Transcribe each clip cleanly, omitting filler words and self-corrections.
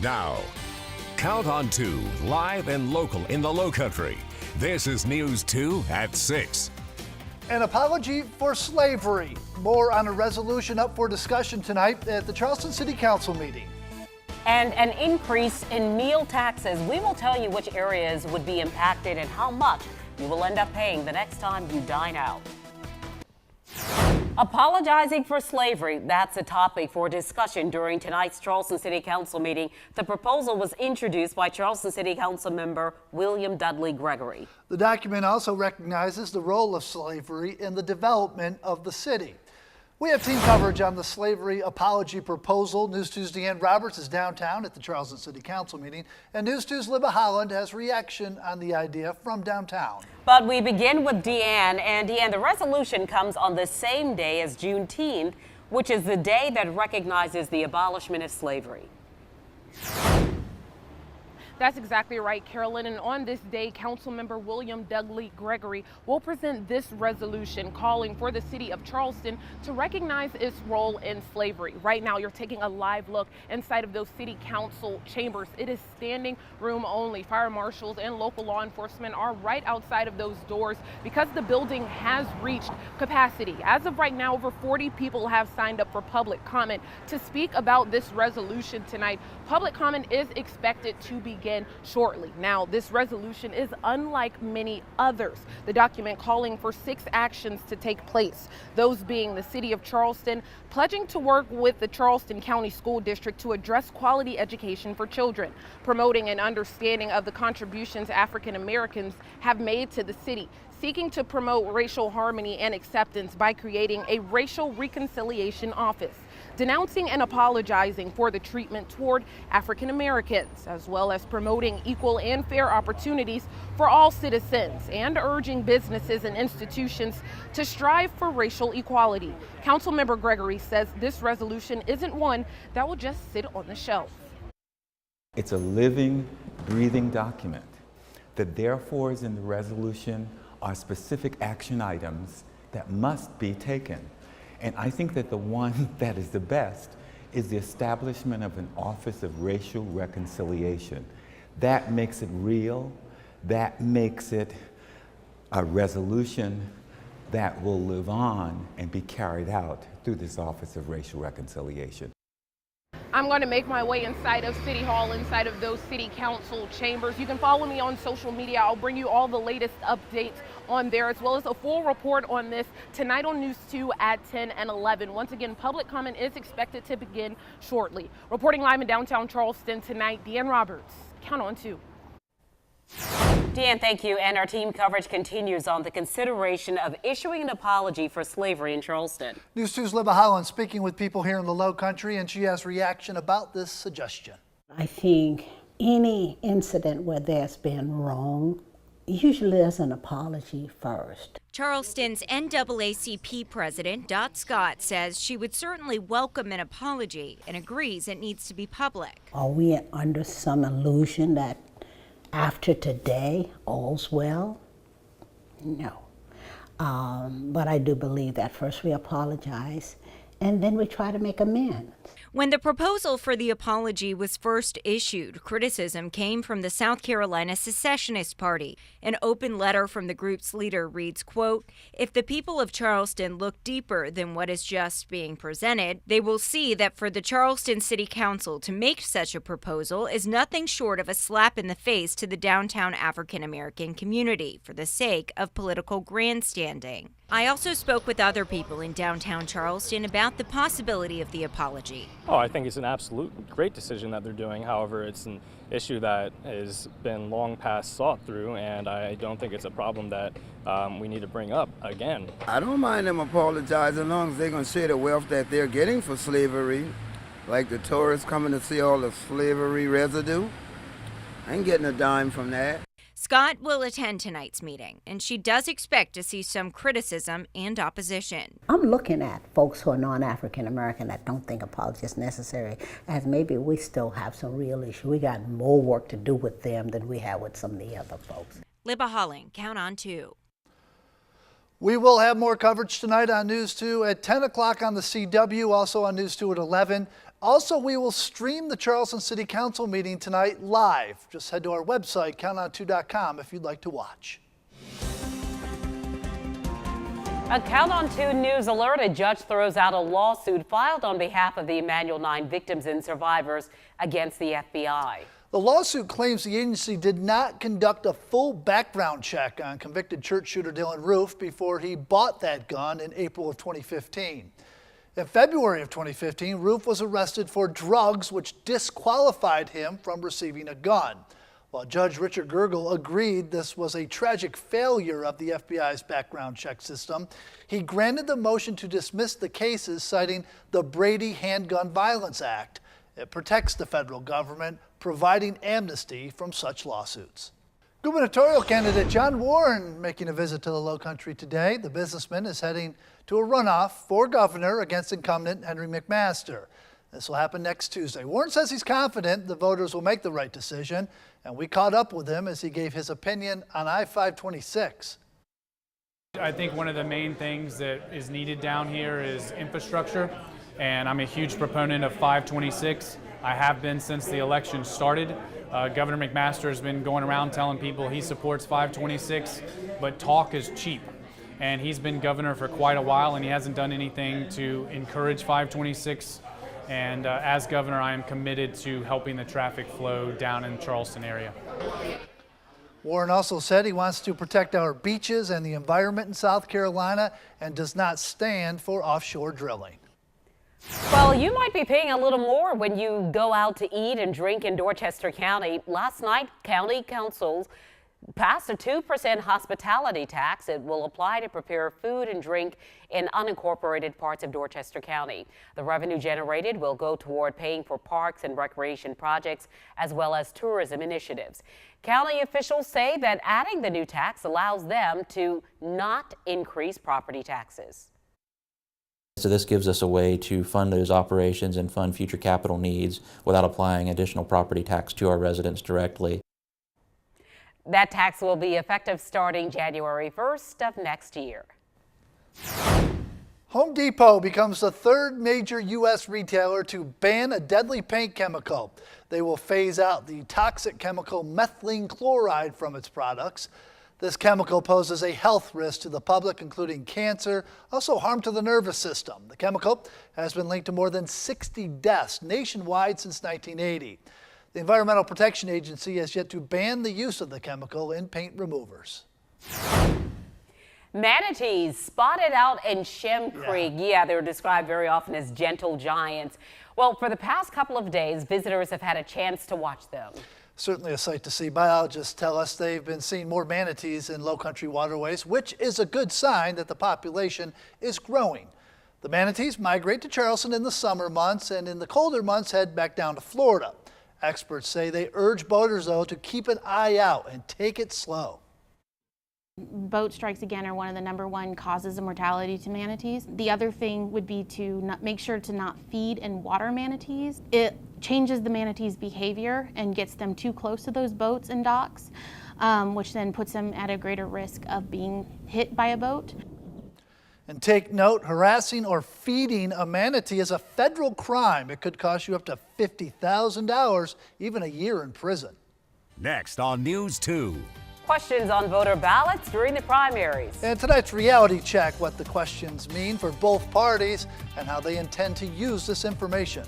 Now, Count on 2, live and local in the Low Country. This is News 2 at 6. An apology for slavery. More on a resolution up for discussion tonight at the Charleston City Council meeting. And an increase in meal taxes. We will tell you which areas would be impacted and how much you will end up paying the next time you dine out. Apologizing for slavery, that's a topic for discussion during tonight's Charleston City Council meeting. The proposal was introduced by Charleston City Council member William Dudley Gregory. The document also recognizes the role of slavery in the development of the city. We have team coverage on the slavery apology proposal. News 2's Deanne Roberts is downtown at the Charleston City Council meeting, and News 2's Libba Holland has reaction on the idea from downtown. But we begin with Deanne, and Deanne, the resolution comes on the same day as Juneteenth, which is the day that recognizes the abolishment of slavery. That's exactly right, Carolyn. And on this day, Councilmember William Dudley Gregory will present this resolution calling for the city of Charleston to recognize its role in slavery. Right now, you're taking a live look inside of those city council chambers. It is standing room only. Fire marshals and local law enforcement are right outside of those doors because the building has reached capacity. As of right now, over 40 people have signed up for public comment to speak about this resolution tonight. Public comment is expected to begin shortly. Now, this resolution is unlike many others. The document calling for 6 actions to take place, those being the city of Charleston pledging to work with the Charleston County School District to address quality education for children, promoting an understanding of the contributions African Americans have made to the city, seeking to promote racial harmony and acceptance by creating a racial reconciliation office, denouncing and apologizing for the treatment toward African Americans, as well as promoting equal and fair opportunities for all citizens, and urging businesses and institutions to strive for racial equality. Councilmember Gregory says this resolution isn't one that will just sit on the shelf. It's a living, breathing document. The therefores in the resolution are specific action items that must be taken. And I think that the one that is the best is the establishment of an Office of Racial Reconciliation. That makes it real. That makes it a resolution that will live on and be carried out through this Office of Racial Reconciliation. I'm going to make my way inside of City Hall, inside of those city council chambers. You can follow me on social media. I'll bring you all the latest updates on there, as well as a full report on this tonight on News 2 at 10 and 11. Once again, public comment is expected to begin shortly. Reporting live in downtown Charleston tonight, Deanne Roberts, Count on 2. Deanne, thank you. And our team coverage continues on the consideration of issuing an apology for slavery in Charleston. News 2's Libba Holland speaking with people here in the Low Country, and she has reaction about this suggestion. I think any incident where there's been wrong, usually there's an apology first. Charleston's NAACP president, Dot Scott, says she would certainly welcome an apology and agrees it needs to be public. Are we under some illusion that after today, all's well? No. But I do believe that first we apologize and then we try to make amends. When the proposal for the apology was first issued, criticism came from the South Carolina Secessionist Party. An open letter from the group's leader reads, quote, "If the people of Charleston look deeper than what is just being presented, they will see that for the Charleston City Council to make such a proposal is nothing short of a slap in the face to the downtown African American community for the sake of political grandstanding." I also spoke with other people in downtown Charleston about the possibility of the apology. Oh, I think it's an absolute great decision that they're doing. However, it's an issue that has been long past thought through, and I don't think it's a problem that we need to bring up again. I don't mind them apologizing as long as they're going to share the wealth that they're getting for slavery, like the tourists coming to see all the slavery residue. I ain't getting a dime from that. Scott will attend tonight's meeting, and she does expect to see some criticism and opposition. I'm looking at folks who are non-African American that don't think apology is necessary, as maybe we still have some real issue. We got more work to do with them than we have with some of the other folks. Libba Holland, Count on 2. We will have more coverage tonight on News 2 at 10 o'clock on the CW, also on News 2 at 11. Also, we will stream the Charleston City Council meeting tonight live. Just head to our website, counton2.com, if you'd like to watch. A Count on 2 News alert. A judge throws out a lawsuit filed on behalf of the Emanuel 9 victims and survivors against the FBI. The lawsuit claims the agency did not conduct a full background check on convicted church shooter Dylan Roof before he bought that gun in April of 2015. In February of 2015, Roof was arrested for drugs which disqualified him from receiving a gun. While Judge Richard Gergel agreed this was a tragic failure of the FBI's background check system, he granted the motion to dismiss the cases, citing the Brady Handgun Violence Act. It protects the federal government, providing amnesty from such lawsuits. Gubernatorial candidate John Warren making a visit to the Lowcountry today. The businessman is heading to a runoff for governor against incumbent Henry McMaster. This will happen next Tuesday. Warren says he's confident the voters will make the right decision, and we caught up with him as he gave his opinion on I-526. I think one of the main things that is needed down here is infrastructure, and I'm a huge proponent of 526. I have been since the election started. Governor McMaster has been going around telling people he supports 526, but talk is cheap. And he's been governor for quite a while, and he hasn't done anything to encourage 526. And as governor, I am committed to helping the traffic flow down in the Charleston area. Warren also said he wants to protect our beaches and the environment in South Carolina and does not stand for offshore drilling. Well, you might be paying a little more when you go out to eat and drink in Dorchester County. Last night, county councils passed a 2% hospitality tax. It will apply to prepare food and drink in unincorporated parts of Dorchester County. The revenue generated will go toward paying for parks and recreation projects as well as tourism initiatives. County officials say that adding the new tax allows them to not increase property taxes. So this gives us a way to fund those operations and fund future capital needs without applying additional property tax to our residents directly. That tax will be effective starting January 1st of next year. Home Depot becomes the third major U.S. retailer to ban a deadly paint chemical. They will phase out the toxic chemical methylene chloride from its products. This chemical poses a health risk to the public, including cancer, also harm to the nervous system. The chemical has been linked to more than 60 deaths nationwide since 1980. The Environmental Protection Agency has yet to ban the use of the chemical in paint removers. Manatees spotted out in Shem Creek. Yeah, they're described very often as gentle giants. Well, for the past couple of days, visitors have had a chance to watch them. Certainly a sight to see. Biologists tell us they've been seeing more manatees in low-country waterways, which is a good sign that the population is growing. The manatees migrate to Charleston in the summer months and in the colder months head back down to Florida. Experts say they urge boaters, though, to keep an eye out and take it slow. Boat strikes, again, are one of the #1 causes of mortality to manatees. The other thing would be to make sure to not feed and water manatees. It changes the manatees' behavior and gets them too close to those boats and docks, which then puts them at a greater risk of being hit by a boat. And take note, harassing or feeding a manatee is a federal crime. It could cost you up to $50,000, even a year in prison. Next on News 2. Questions on voter ballots during the primaries. And tonight's reality check, what the questions mean for both parties and how they intend to use this information.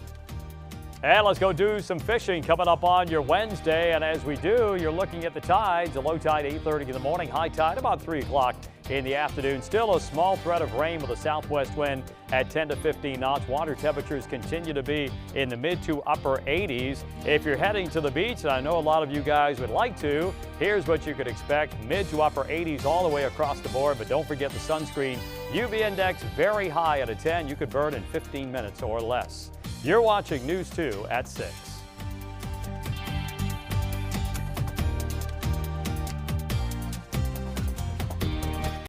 And let's go do some fishing coming up on your Wednesday. And as we do, you're looking at the tides. A low tide 8:30 in the morning, high tide about 3 o'clock in the afternoon. Still a small threat of rain with a southwest wind at 10 to 15 knots. Water temperatures continue to be in the mid to upper 80s. If you're heading to the beach, and I know a lot of you guys would like to, here's what you could expect. Mid to upper 80s all the way across the board, but don't forget the sunscreen. UV index very high at a 10. You could burn in 15 minutes or less. You're watching News 2 at 6.